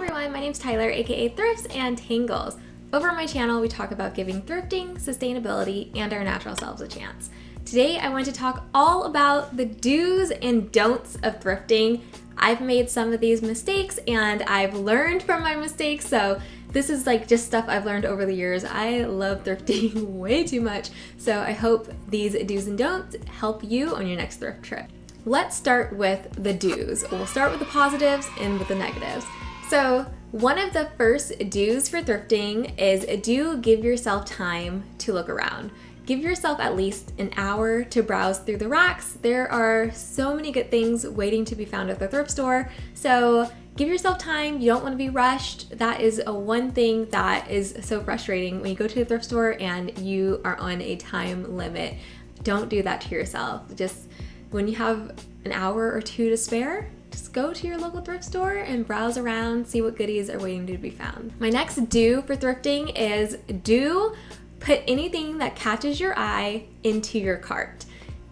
everyone, my name's Tyler, aka Thrifts and Tangles. Over on my channel, we talk about giving thrifting, sustainability, and our natural selves a chance. Today, I want to talk all about the do's and don'ts of thrifting. I've made some of these mistakes and I've learned from my mistakes, so this is like just stuff I've learned over the years. I love thrifting way too much, so I hope these do's and don'ts help you on your next thrift trip. Let's start with the do's. We'll start with the positives and with the negatives. So one of the first do's for thrifting is do give yourself time to look around. Give yourself at least an hour to browse through the racks. There are so many good things waiting to be found at the thrift store. So give yourself time. You don't want to be rushed. That is one thing that is so frustrating when you go to the thrift store and you are on a time limit. Don't do that to yourself. Just when you have an hour or two to spare, just go to your local thrift store and browse around, see what goodies are waiting to be found. My next do for thrifting is do put anything that catches your eye into your cart.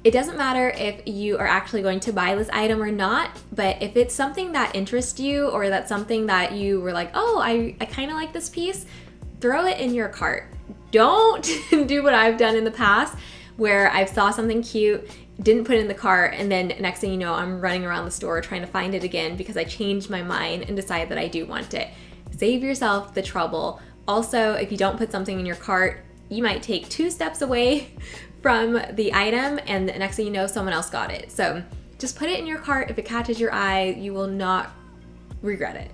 It doesn't matter if you are actually going to buy this item or not, but if it's something that interests you or that's something that you were like, oh, I kind of like this piece, throw it in your cart. Don't do what I've done in the past where I saw something cute, didn't put it in the cart, and then next thing you know, I'm running around the store trying to find it again because I changed my mind and decided that I do want it. Save yourself the trouble. Also, if you don't put something in your cart, you might take 2 steps away from the item and the next thing you know, someone else got it. So just put it in your cart. If it catches your eye, you will not regret it.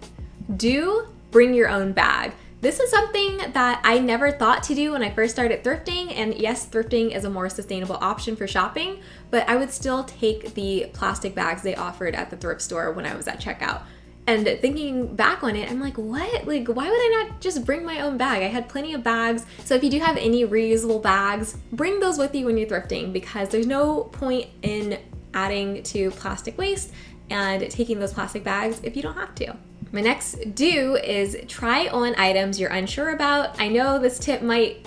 Do bring your own bag. This is something that I never thought to do when I first started thrifting, and yes, thrifting is a more sustainable option for shopping, but I would still take the plastic bags they offered at the thrift store when I was at checkout. And thinking back on it, I'm like, what? Like, why would I not just bring my own bag? I had plenty of bags. So if you do have any reusable bags, bring those with you when you're thrifting because there's no point in adding to plastic waste and taking those plastic bags if you don't have to. My next do is try on items you're unsure about. I know this tip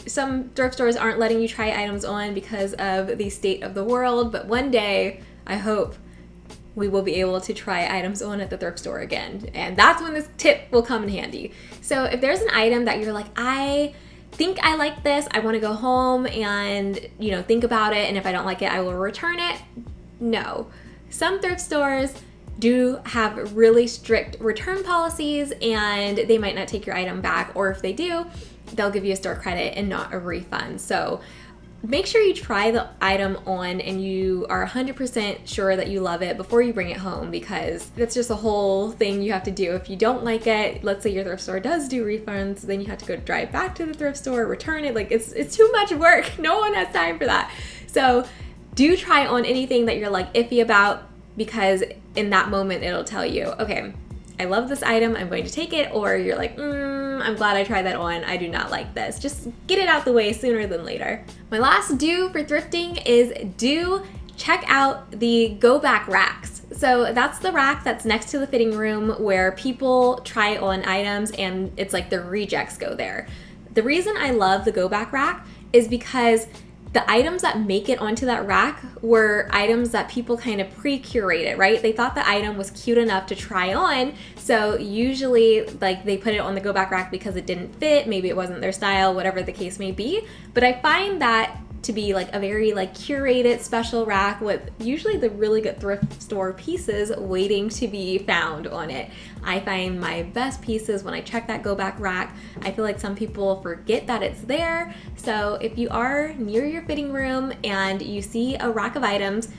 some thrift stores aren't letting you try items on because of the state of the world, but one day, I hope, we will be able to try items on at the thrift store again. And that's when this tip will come in handy. So if there's an item that you're like, I think I like this, I wanna go home and think about it, and if I don't like it, I will return it. No. Some thrift stores do have really strict return policies and they might not take your item back, or if they do, they'll give you a store credit and not a refund. So make sure you try the item on and you are 100% sure that you love it before you bring it home, because that's just a whole thing you have to do. If you don't like it, let's say your thrift store does do refunds, then you have to go drive back to the thrift store, return it. Like it's too much work. No one has time for that. So do try on anything that you're like iffy about, because in that moment it'll tell you, okay, I love this item, I'm going to take it, or you're like, I'm glad I tried that on, I do not like this. Just get it out the way sooner than later. My last do for thrifting is do check out the go back racks. So that's the rack that's next to the fitting room where people try on items and it's like the rejects go there. The reason I love the go back rack is because the items that make it onto that rack were items that people kind of pre-curated, right? They thought the item was cute enough to try on, so usually like they put it on the go back rack because it didn't fit, maybe it wasn't their style, whatever the case may be. But I find that to be like a very curated special rack with usually the really good thrift store pieces waiting to be found on it. I find my best pieces when I check that go back rack. I feel like some people forget that it's there. So if you are near your fitting room and you see a rack of items,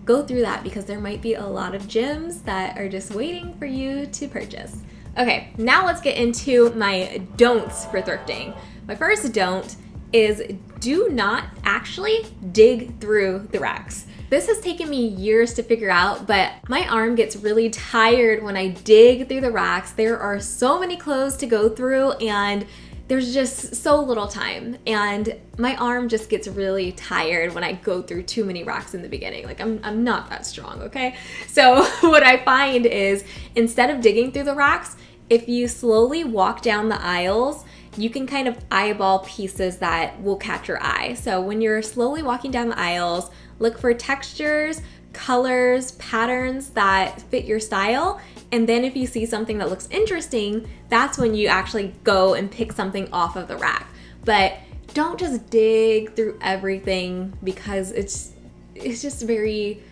go through that because there might be a lot of gems that are just waiting for you to purchase. Okay, now let's get into my don'ts for thrifting. My first don't is do not actually dig through the racks. This has taken me years to figure out, but my arm gets really tired when I dig through the racks. There are so many clothes to go through and there's just so little time, and my arm just gets really tired when I go through too many racks in the beginning. Like I'm not that strong, okay? So what I find is instead of digging through the racks, if you slowly walk down the aisles, you can kind of eyeball pieces that will catch your eye. So when you're slowly walking down the aisles, look for textures, colors, patterns that fit your style, And then if you see something that looks interesting, that's when you actually go and pick something off of the rack. But don't just dig through everything, because it's just very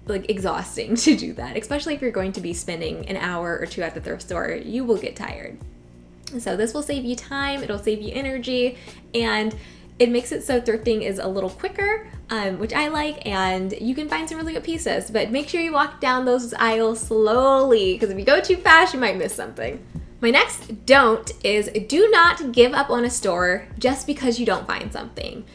like exhausting to do that, especially if you're going to be spending an hour or two at the thrift store. You will get tired. So this will save you time, it'll save you energy, and it makes it so thrifting is a little quicker, which I like, and you can find some really good pieces. But make sure you walk down those aisles slowly, because if you go too fast, you might miss something. My next don't is do not give up on a store just because you don't find something.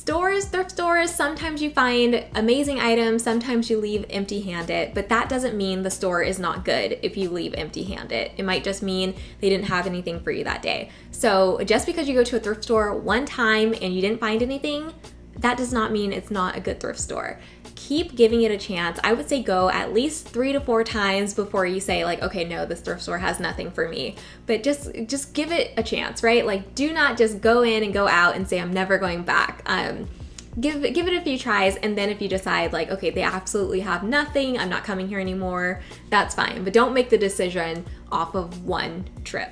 Thrift stores, sometimes you find amazing items, sometimes you leave empty-handed, but that doesn't mean the store is not good if you leave empty-handed. It might just mean they didn't have anything for you that day. So just because you go to a thrift store one time and you didn't find anything, that does not mean it's not a good thrift store. Keep giving it a chance. I would say go at least 3 to 4 times before you say like, okay, no, this thrift store has nothing for me. But just give it a chance, right? Like, do not just go in and go out and say, I'm never going back. Give it a few tries, and then if you decide like, okay, they absolutely have nothing, I'm not coming here anymore, that's fine. But don't make the decision off of one trip.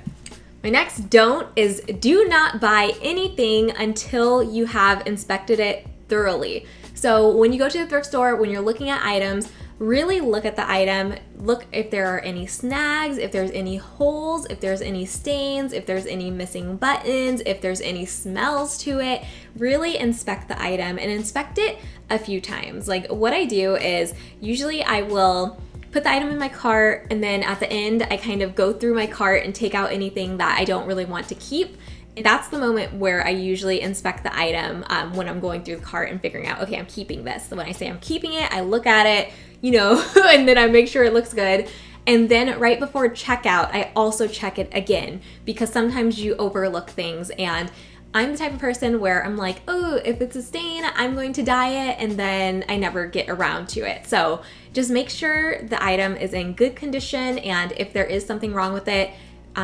My next don't is do not buy anything until you have inspected it thoroughly. So when you go to the thrift store, when you're looking at items, really look at the item, look if there are any snags, if there's any holes, if there's any stains, if there's any missing buttons, if there's any smells to it. Really inspect the item and inspect it a few times. Like what I do is usually I will put the item in my cart, and then at the end I kind of go through my cart and take out anything that I don't really want to keep. And that's the moment where I usually inspect the item, when I'm going through the cart and figuring out, okay, I'm keeping this. So when I say I'm keeping it, I look at it, and then I make sure it looks good. And then right before checkout, I also check it again, because sometimes you overlook things. And I'm the type of person where I'm like, oh, if it's a stain, I'm going to dye it, and then I never get around to it. So just make sure the item is in good condition, and if there is something wrong with it,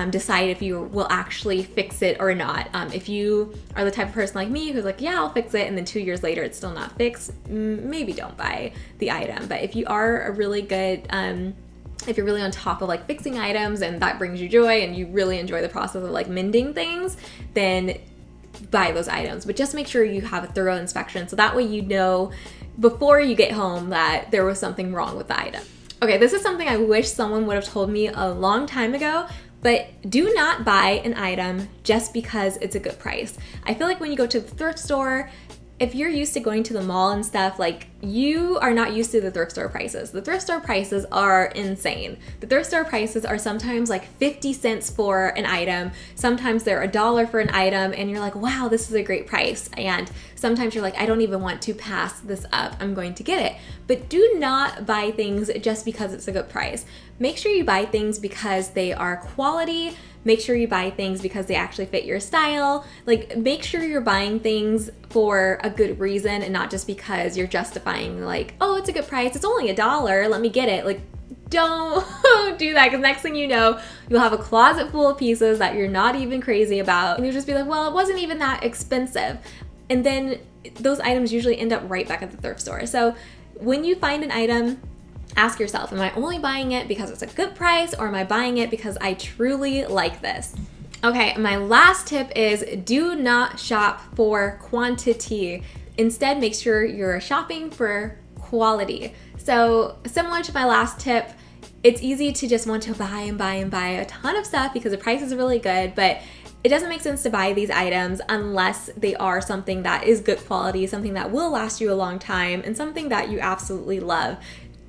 decide if you will actually fix it or not. If you are the type of person like me who's like, yeah, I'll fix it, and then 2 years later it's still not fixed, maybe don't buy the item. But if you are a really good, if you're really on top of like fixing items and that brings you joy and you really enjoy the process of like mending things, then buy those items. But just make sure you have a thorough inspection, so that way you know before you get home that there was something wrong with the item. Okay, this is something I wish someone would have told me a long time ago. But do not buy an item just because it's a good price. I feel like when you go to the thrift store, if you're used to going to the mall and stuff, like you are not used to the thrift store prices. The thrift store prices are insane. The thrift store prices are sometimes like 50 cents for an item. Sometimes they're $1 for an item, and you're like, wow, this is a great price. And sometimes you're like, I don't even want to pass this up. I'm going to get it. But do not buy things just because it's a good price. Make sure you buy things because they are quality. Make sure you buy things because they actually fit your style. Like, make sure you're buying things for a good reason and not just because you're justifying like, oh, it's a good price, it's only $1, let me get it. Like, don't do that, because next thing you know, you'll have a closet full of pieces that you're not even crazy about, and you'll just be like, well, it wasn't even that expensive. And then those items usually end up right back at the thrift store. So when you find an item, ask yourself, am I only buying it because it's a good price, or am I buying it because I truly like this? Okay, my last tip is do not shop for quantity. Instead, make sure you're shopping for quality. So similar to my last tip, it's easy to just want to buy and buy and buy a ton of stuff because the price is really good, but it doesn't make sense to buy these items unless they are something that is good quality, something that will last you a long time, and something that you absolutely love.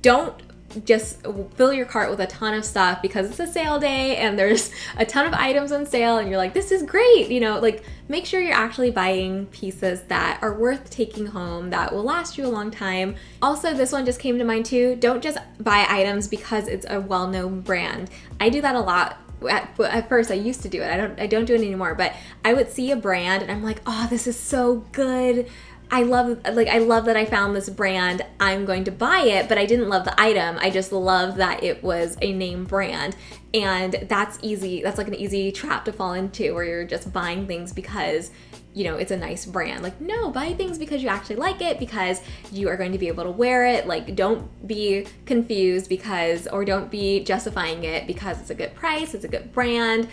Don't just fill your cart with a ton of stuff because it's a sale day and there's a ton of items on sale and you're like, this is great, like make sure you're actually buying pieces that are worth taking home, that will last you a long time. Also, this one just came to mind too, don't just buy items because it's a well-known brand. I do that a lot. At first, I used to do it. I don't do it anymore, but I would see a brand and I'm like, oh, this is so good. I love that I found this brand, I'm going to buy it, but I didn't love the item. I just love that it was a name brand. And that's easy. That's like an easy trap to fall into, where you're just buying things because, you know, it's a nice brand. Like, no, buy things because you actually like it, because you are going to be able to wear it. Like, don't be confused or don't be justifying it because it's a good price, it's a good brand.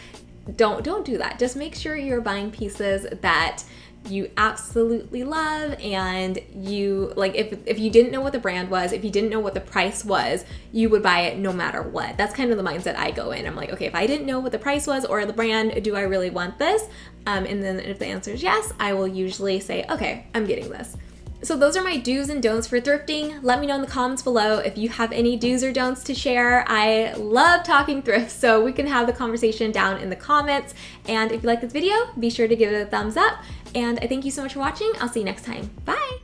Don't do that. Just make sure you're buying pieces that you absolutely love, and you like, if you didn't know what the brand was, if you didn't know what the price was, you would buy it no matter what. That's kind of the mindset I go in. I'm like, okay, if I didn't know what the price was or the brand, do I really want this? And then if the answer is yes, I will usually say, okay, I'm getting this. So those are my do's and don'ts for thrifting. Let me know in the comments below if you have any do's or don'ts to share. I love talking thrift, so we can have the conversation down in the comments. And if you like this video, be sure to give it a thumbs up. And I thank you so much for watching. I'll see you next time. Bye!